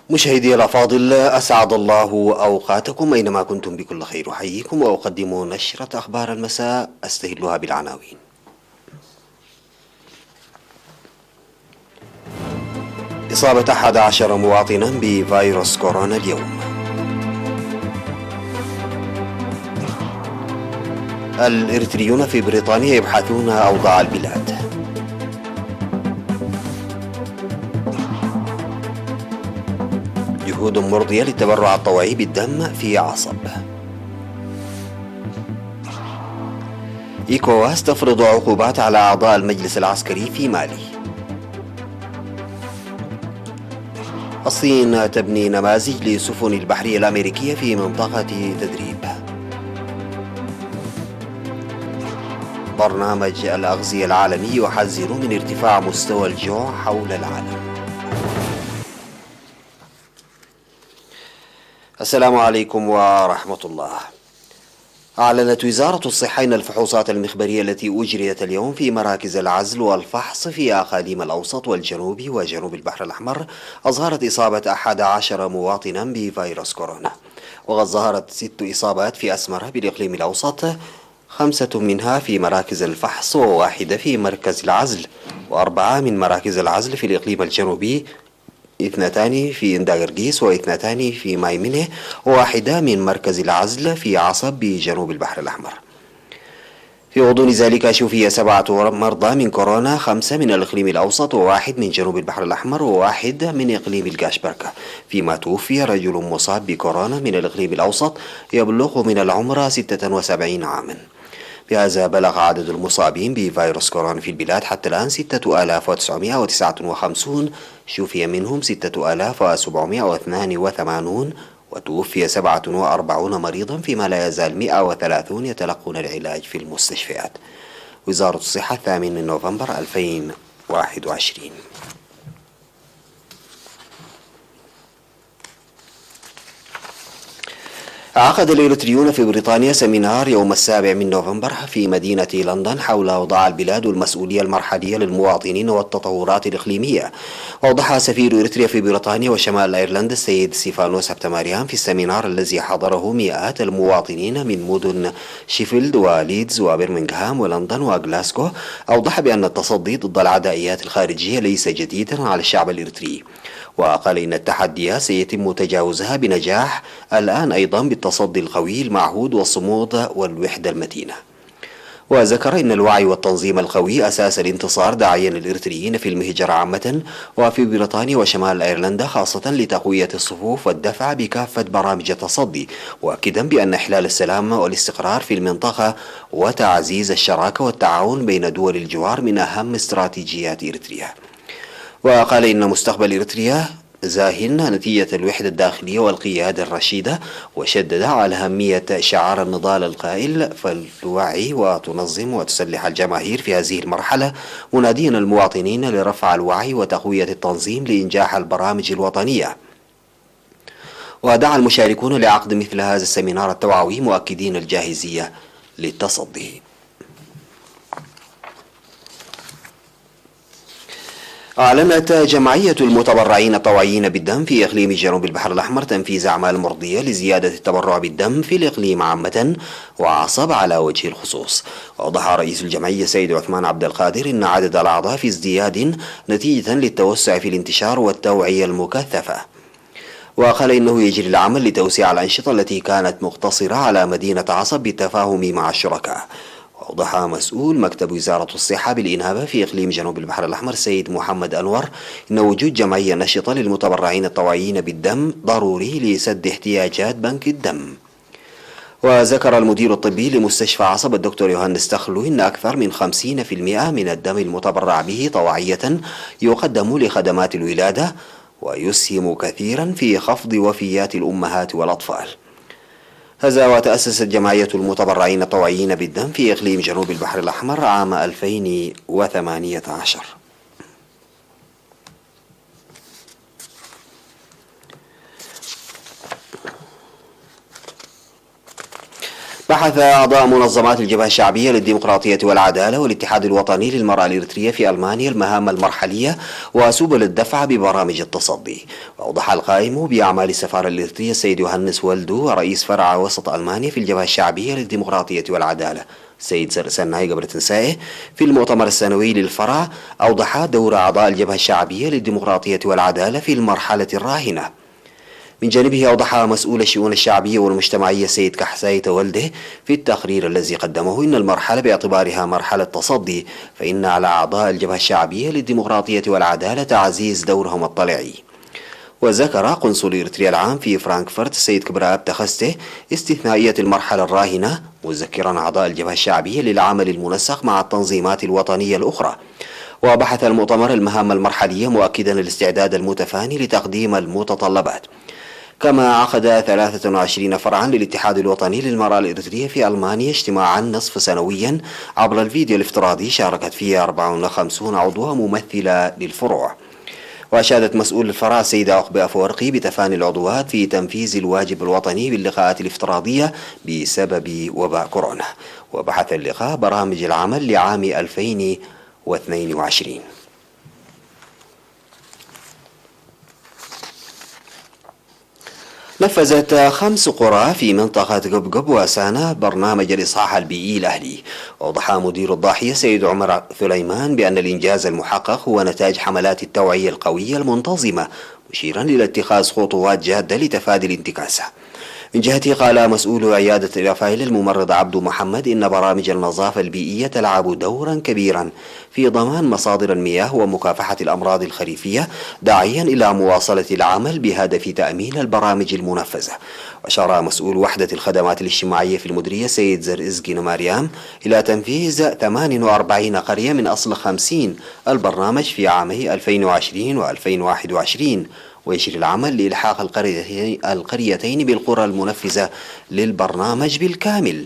مشاهدي الأفاضل، أسعد الله أوقاتكم أينما كنتم بكل خير. أحييكم وأقدم نشرة أخبار المساء أستهلها بالعناوين. إصابة 11 مواطنا بفيروس كورونا اليوم. الإريتريون في بريطانيا يبحثون أوضاع البلاد. جهود مرضية للتبرع الطوعي بالدم في عصب. إيكواس تفرض عقوبات على أعضاء المجلس العسكري في مالي. الصين تبني نماذج لسفن البحرية الأمريكية في منطقة تدريب. برنامج الأغذية العالمي يحذر من ارتفاع مستوى الجوع حول العالم. السلام عليكم ورحمة الله. أعلنت وزارة الصحة أن الفحوصات المخبرية التي أجريت اليوم في مراكز العزل والفحص في أقاليم الأوسط والجنوب وجنوب البحر الأحمر أظهرت إصابة 11 مواطنا بفيروس كورونا، وقد ظهرت 6 إصابات في أسمرة بالإقليم الأوسط، 5 منها في مراكز الفحص و1 في مركز العزل، و4 من مراكز العزل في الإقليم الجنوبي، 2 في انداغرغيس و2 في مايمنه، و1 من مركز العزل في عصب بجنوب البحر الأحمر. في غضون ذلك شفي 7 مرضى من كورونا، 5 من الإقليم الأوسط و1 من جنوب البحر الأحمر و1 من إقليم القاشبركة، فيما توفي رجل مصاب بكورونا من الإقليم الأوسط يبلغ من العمر 76 عاما. بهذا بلغ عدد المصابين بفيروس كورونا في البلاد حتى الآن 6959، شفي منهم 6782، وتوفي 47 مريضا، فيما لا يزال 130 يتلقون العلاج في المستشفيات. وزارة الصحة 8 نوفمبر 2021. عقد الإريتريون في بريطانيا سيمينار يوم 7 نوفمبر في مدينة لندن حول أوضاع البلاد والمسؤولية المرحلية للمواطنين والتطورات الإقليمية. وأوضح سفير إريتريا في بريطانيا وشمال أيرلندا السيد ستيفانوس هبتماريان في السيمينار الذي حضره مئات المواطنين من مدن شيفيلد وليدز وبرمنغهام ولندن وغلاسكو، أوضح بأن التصدي ضد العدائيات الخارجية ليس جديدا على الشعب الإريتري، وقال إن التحديات سيتم تجاوزها بنجاح الآن أيضا بالتصدي القوي المعهود والصمود والوحدة المتينة. وذكر إن الوعي والتنظيم القوي أساس الانتصار، داعيا الإريتريين في المهجر عامة وفي بريطانيا وشمال أيرلندا خاصة لتقوية الصفوف والدفع بكافة برامج التصدي، مؤكدا بأن إحلال السلام والاستقرار في المنطقة وتعزيز الشراكة والتعاون بين دول الجوار من أهم استراتيجيات إريتريا. وقال إن مستقبل إريتريا زاهن نتيجة الوحدة الداخلية والقيادة الرشيدة، وشدد على أهمية شعار النضال القائل فلتوعي وتنظم وتسلح الجماهير في هذه المرحلة، مناديا المواطنين لرفع الوعي وتقوية التنظيم لإنجاح البرامج الوطنية. ودعا المشاركون لعقد مثل هذا السمينار التوعوي مؤكدين الجاهزية للتصدي. أعلنت جمعية المتبرعين الطوعيين بالدم في إقليم جنوب البحر الأحمر تنفيذ أعمال مرضية لزيادة التبرع بالدم في الإقليم عامة وعصب على وجه الخصوص. وأوضح رئيس الجمعية سيد عثمان عبد القادر أن عدد الأعضاء في ازدياد نتيجة للتوسع في الانتشار والتوعية المكثفة. وقال إنه يجري العمل لتوسيع الأنشطة التي كانت مقتصرة على مدينة عصب بالتفاهم مع الشركاء. وأوضح مسؤول مكتب وزارة الصحة بالإنابة في إقليم جنوب البحر الأحمر سيد محمد أنور إن وجود جمعية نشطة للمتبرعين الطوعيين بالدم ضروري لسد احتياجات بنك الدم. وذكر المدير الطبي لمستشفى عصب الدكتور يوهانس تخلو إن أكثر من 50% من الدم المتبرع به طوعية يقدم لخدمات الولادة، ويسهم كثيرا في خفض وفيات الأمهات والأطفال. هذا وتأسست جمعية المتبرعين الطوعيين بالدم في إقليم جنوب البحر الأحمر عام 2018. بحث أعضاء منظمات الجبهة الشعبية للديمقراطية والعدالة والاتحاد الوطني للمرأة الإريترية في ألمانيا المهام المرحلية وسبل الدفع ببرامج التصدي. وأوضح القائم بأعمال السفارة الإريترية السيد يوهانس والدو رئيس فرع وسط ألمانيا في الجبهة الشعبية للديمقراطية والعدالة السيد سرسناي قبل تنسائه في المؤتمر السنوي للفرع، أوضح دور أعضاء الجبهة الشعبية للديمقراطية والعدالة في المرحلة الراهنة. من جانبه أوضح مسؤول الشؤون الشعبية والمجتمعية سيد كحساي تولده في التقرير الذي قدمه إن المرحلة باعتبارها مرحلة تصدي فإن على أعضاء الجبهة الشعبية للديمقراطية والعدالة تعزيز دورهم الطلعي. وذكر قنصل إريتريا العام في فرانكفورت السيد كبراب تخسته استثنائية المرحلة الراهنة، مذكرا أعضاء الجبهة الشعبية للعمل المنسق مع التنظيمات الوطنية الأخرى. وبحث المؤتمر المهام المرحلية مؤكدا الاستعداد المتفاني لتقديم المتطلبات. كما عقد 23 فرعا للاتحاد الوطني للمرأة الإريترية في ألمانيا اجتماعا نصف سنويا عبر الفيديو الافتراضي شاركت فيه 54 عضوة ممثلة للفروع. وأشادت مسؤول الفرع السيدة عقبة أفورقي بتفاني العضوات في تنفيذ الواجب الوطني باللقاءات الافتراضية بسبب وباء كورونا. وبحث اللقاء برامج العمل لعام 2022. نفذت 5 قرى في منطقة قبقب وسانا برنامج الإصحاح البيئي الأهلي. وأوضح مدير الضاحية سيد عمر ثليمان بأن الإنجاز المحقق هو نتاج حملات التوعية القوية المنتظمة، مشيرا إلى اتخاذ خطوات جادة لتفادي الانتكاسة. من جهته قال مسؤول عيادة الرفايل الممرض عبد محمد إن برامج النظافة البيئية تلعب دورا كبيرا في ضمان مصادر المياه ومكافحة الأمراض الخريفية، داعيا إلى مواصلة العمل بهدف تأمين البرامج المنفذة. وأشار مسؤول وحدة الخدمات الاجتماعية في المديرية سيد زرزقين مريم إلى تنفيذ 48 قرية من أصل 50 البرنامج في عامي 2020 و2021، ويجري العمل لإلحاق القريتين بالقرى المنفذة للبرنامج بالكامل.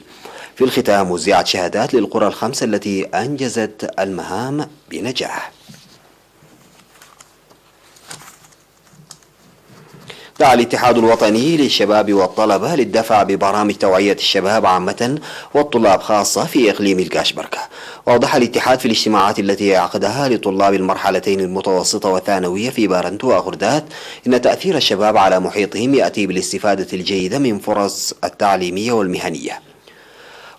في الختام وزعت شهادات للقرى ال5 التي أنجزت المهام بنجاح. دعا الاتحاد الوطني للشباب والطلبة للدفع ببرامج توعية الشباب عامة والطلاب خاصة في إقليم الكاشبركة. وأوضح الاتحاد في الاجتماعات التي عقدها لطلاب المرحلتين المتوسطة والثانوية في بارنتو وأغردات إن تأثير الشباب على محيطهم يأتي بالاستفادة الجيدة من فرص التعليمية والمهنية.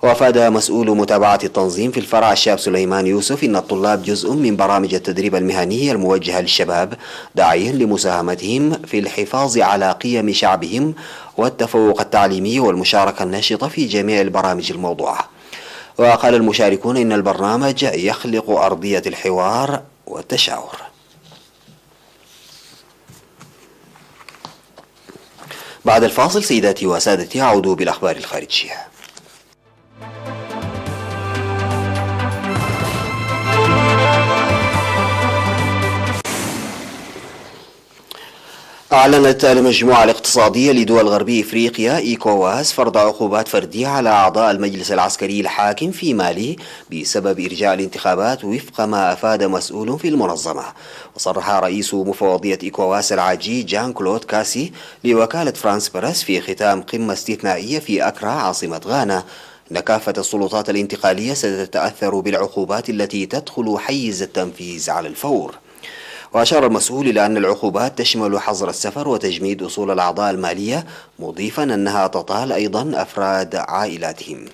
وأفاد مسؤول متابعة التنظيم في الفرع الشاب سليمان يوسف إن الطلاب جزء من برامج التدريب المهني الموجهة للشباب، داعيا لمساهمتهم في الحفاظ على قيم شعبهم والتفوق التعليمي والمشاركة النشطة في جميع البرامج الموضوعة. وقال المشاركون إن البرنامج يخلق أرضية الحوار والتشاور. بعد الفاصل سيداتي وسادتي أعود بالأخبار الخارجية. أعلنت المجموعة الاقتصادية لدول غربي إفريقيا إيكوواس فرض عقوبات فردية على أعضاء المجلس العسكري الحاكم في مالي بسبب إرجاء الانتخابات وفق ما أفاد مسؤول في المنظمة. وصرح رئيس مفوضية إيكوواس العاجي جان كلود كاسي لوكالة فرانس بريس في ختام قمة استثنائية في أكرا عاصمة غانا أن كافة السلطات الانتقالية ستتأثر بالعقوبات التي تدخل حيز التنفيذ على الفور. وأشار المسؤول إلى أن العقوبات تشمل حظر السفر وتجميد أصول الأعضاء المالية، مضيفا أنها تطال أيضا أفراد عائلاتهم.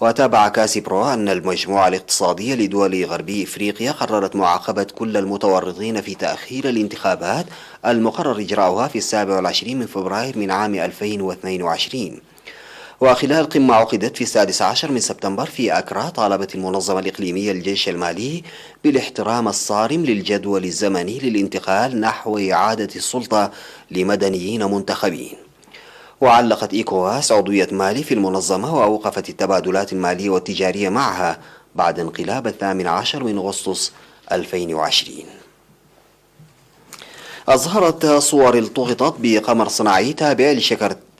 وتابع كاسي برو أن المجموعة الاقتصادية لدول غربي إفريقيا قررت معاقبة كل المتورطين في تأخير الانتخابات المقرر إجراؤها في 27 من فبراير من عام 2022. وخلال قمة عقدت في 16 من سبتمبر في أكرا، طالبت المنظمة الإقليمية الجيش المالي بالاحترام الصارم للجدول الزمني للانتقال نحو إعادة السلطة لمدنيين منتخبين. وعلقت إيكوواس عضوية مالي في المنظمة وأوقفت التبادلات المالية والتجارية معها بعد انقلاب 18 من أغسطس 2020. أظهرت صور التقطت بقمر صناعي تابع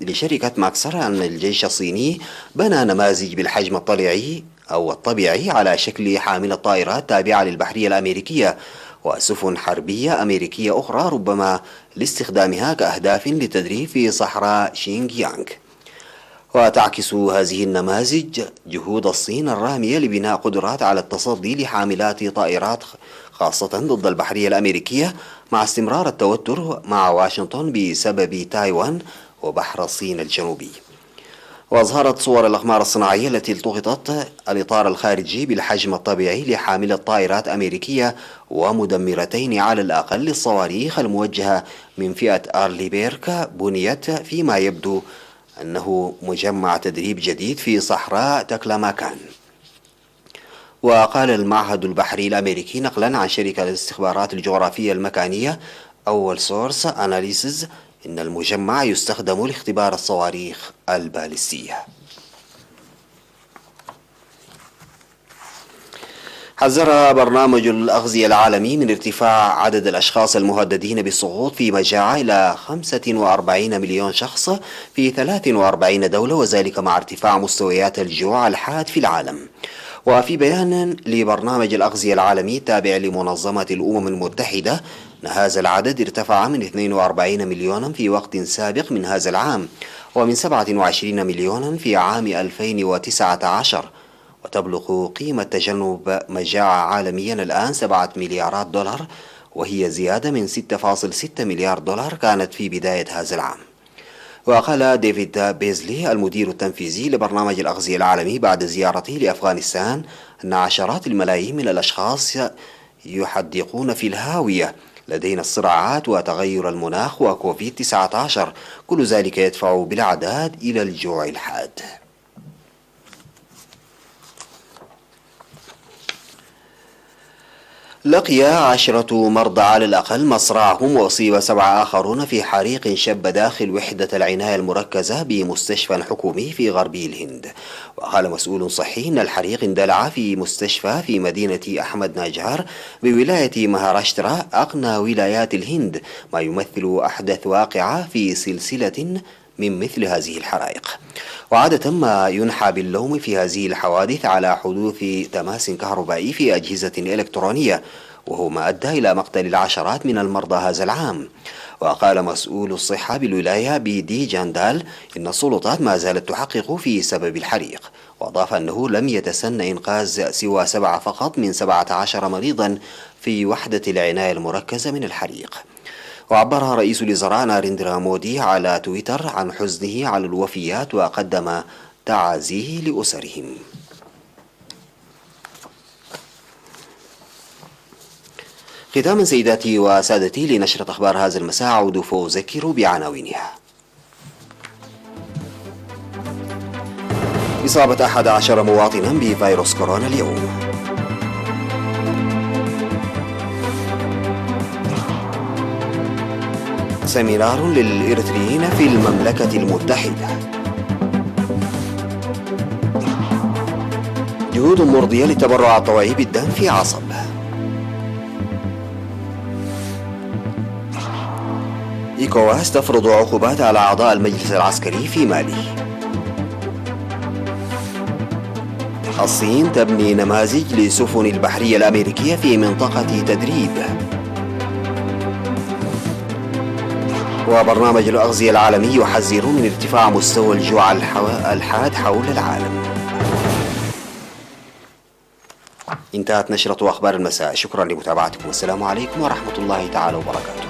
لشركة ماكسر أن الجيش الصيني بنى نماذج بالحجم الطبيعي على شكل حاملة طائرات تابعة للبحرية الأمريكية وسفن حربية أمريكية أخرى ربما لاستخدامها كأهداف للتدريب في صحراء شينغيانغ. وتعكس هذه النماذج جهود الصين الرامية لبناء قدرات على التصدي لحاملات طائرات خاصة ضد البحرية الأمريكية، مع استمرار التوتر مع واشنطن بسبب تايوان وبحر الصين الجنوبي. وأظهرت صور الأقمار الصناعية التي التقطت الإطار الخارجي بالحجم الطبيعي لحاملة طائرات أمريكية ومدمرتين على الأقل للصواريخ الموجهة من فئة أرلي بيرك، بنيت فيما يبدو أنه مجمع تدريب جديد في صحراء تكلاماكان. وقال المعهد البحري الأمريكي نقلا عن شركة الاستخبارات الجغرافية المكانية أول سورس أناليسز إن المجمع يستخدم لاختبار الصواريخ البالستية. حذر برنامج الأغذية العالمي من ارتفاع عدد الأشخاص المهددين بالسقوط في مجاعة إلى 45 مليون شخص في 43 دولة، وذلك مع ارتفاع مستويات الجوع الحاد في العالم. وفي بيان لبرنامج الأغذية العالمي التابع لمنظمة الأمم المتحدة، أن هذا العدد ارتفع من 42 مليونا في وقت سابق من هذا العام، ومن 27 مليونا في عام 2019، وتبلغ قيمة تجنب مجاعة عالميا الآن 7 مليارات دولار، وهي زيادة من 6.6 مليار دولار كانت في بداية هذا العام. وقال ديفيد بيزلي المدير التنفيذي لبرنامج الأغذية العالمي بعد زيارته لأفغانستان أن عشرات الملايين من الأشخاص يحدقون في الهاوية، لدينا الصراعات وتغير المناخ وكوفيد 19، كل ذلك يدفع بالأعداد إلى الجوع الحاد. لقي 10 مرضى على الأقل مصرعهم، وأصيب 7 آخرون في حريق شب داخل وحدة العناية المركزة بمستشفى حكومي في غربي الهند. وقال مسؤول صحي إن الحريق اندلع في مستشفى في مدينة أحمد ناجار بولاية مهاراشترا، أقنى ولايات الهند، ما يمثل أحدث واقعة في سلسلة من مثل هذه الحرائق. وعادة ما ينحى باللوم في هذه الحوادث على حدوث تماس كهربائي في أجهزة إلكترونية، وهو ما أدى إلى مقتل العشرات من المرضى هذا العام. وقال مسؤول الصحة بالولاية بيدي جاندال إن السلطات ما زالت تحقق في سبب الحريق، وأضاف أنه لم يتسن إنقاذ سوى 7 فقط من 17 مريضا في وحدة العناية المركزة من الحريق. وعبر رئيس الوزراء ناريندرا مودي على تويتر عن حزنه على الوفيات، وقدم تعازيه لأسرهم. ختاما سيداتي وسادتي لنشرة أخبار هذا المساء، أعود فأذكر بعناوينها. إصابة 11 مواطنا بفيروس كورونا اليوم. سيمينار للإريتريين في المملكة المتحدة. جهود مرضية للتبرع الطوعي بالدم في عصب. إيكواس تفرض عقوبات على أعضاء المجلس العسكري في مالي. الصين تبني نماذج لسفن البحرية الأمريكية في منطقة تدريب. وبرنامج الأغذية العالمي يحذر من ارتفاع مستوى الجوع الحاد حول العالم. انتهت نشرة أخبار المساء، شكرا لمتابعتكم، والسلام عليكم ورحمة الله تعالى وبركاته.